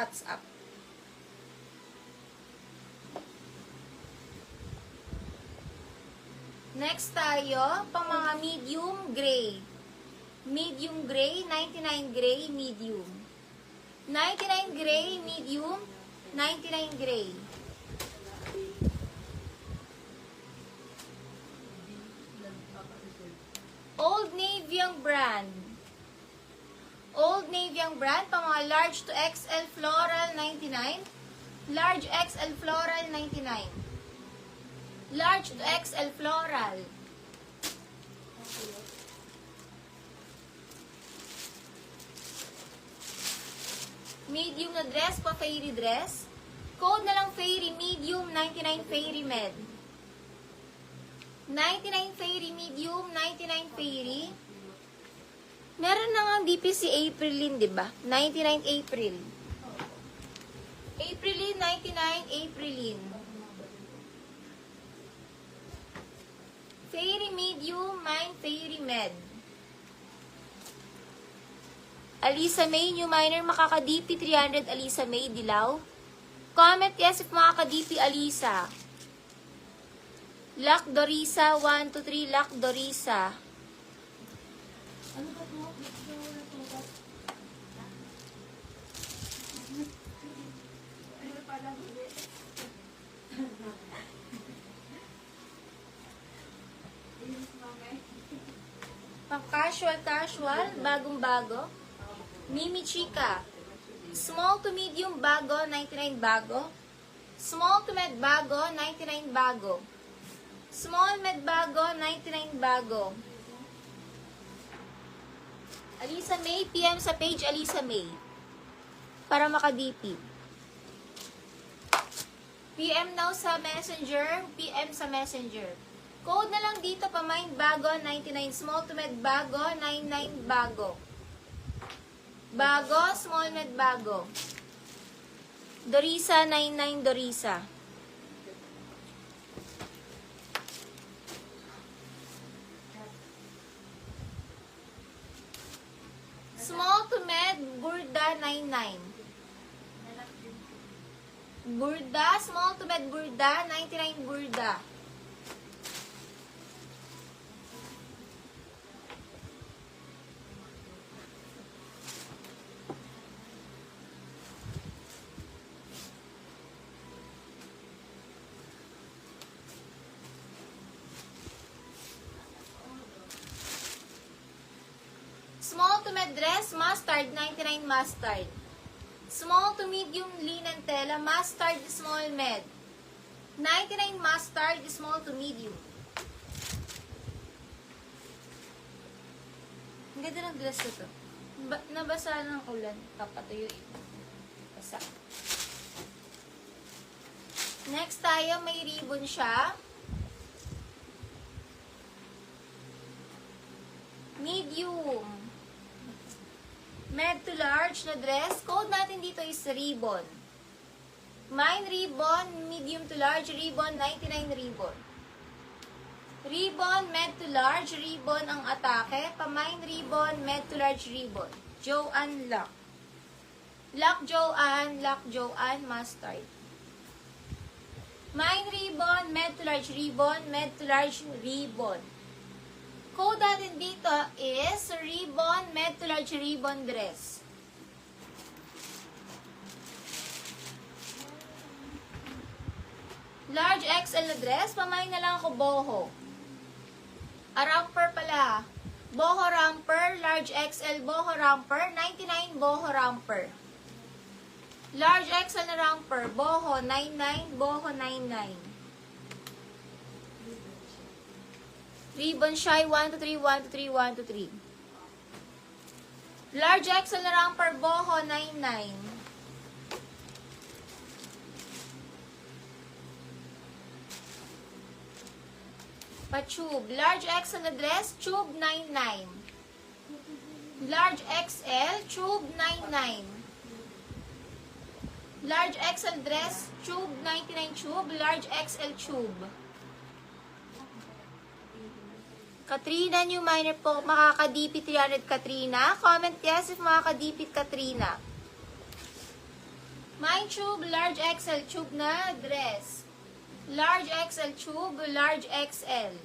WhatsApp. Next tayo, pang mga medium gray. Medium gray, 99 gray, medium. 99 gray, medium, 99 gray. Old Navy ang brand. Old Navy ang brand, pang mga large to XL floral, 99. Large XL floral, 99. Large to XL floral. Medium na dress pa fairy dress. Code na lang fairy medium, 99 fairy med. 99 fairy medium, 99 fairy. Meron na nga DP si Aprilin, di ba? 99 April. Aprilin, 99 Aprilin. Fairy medium, mine fairy med. Alisa May, new minor, makaka-DP 300, Alisa May, Dilaw. Comment yes if makaka-DP Alisa. Lac Dorisa, 1, 2, 3, Lac Dorisa. Ano ba ito? Pang casual, bagong-bago. Mimi Chica. Small to medium bago, 99 bago. Small to med bago, 99 bago. Small med bago, 99 bago. Alisa May, PM sa page Alisa May. Para maka-DP. PM now sa Messenger, PM sa Messenger. Code na lang dito pa mind bago, 99. Small to med bago, 99 bago. Bago, small med bago. Dorisa, 99 Dorisa. Small to med, Burda, 99. Burda, small to med Burda, 99 Burda. Small to med dress, mustard, 99 mustard. Small to medium linen tela, mustard, small med. 99 mustard, small to medium. Ang ganda ng dress ito. Nabasa ng ulan. Kapatuyo. Basa. Next tayo, may ribbon siya. Medium. Med to large na dress. Code natin dito is ribbon. Mine ribbon, medium to large, ribbon, 99 ribbon. Ribbon, med to large, ribbon ang atake. Pa-mine ribbon, med to large ribbon. Joanne Lock. Lock Joanne, mustard. Mine ribbon, med to large ribbon, med to large ribbon. Code natin dito is ribbon, med to large ribbon dress. Large XL na dress, pamain na lang ako boho. Romper pala. Boho romper, large XL boho romper, 99 boho romper. Large XL na romper, boho 99, boho 99. Ribbon shy, 1 to 3, 1 to 3, 1 to 3. Large XL na romper, boho 99. Pa-tube. Large XL na dress, tube 99. Large XL, tube 99. Large XL dress, tube 99 tube. Large XL tube. Katrina, new minor po. Makaka-DP 300 Katrina. Comment yes if makaka-DP Katrina. My tube, large XL tube na dress. Large XL tube, large XL.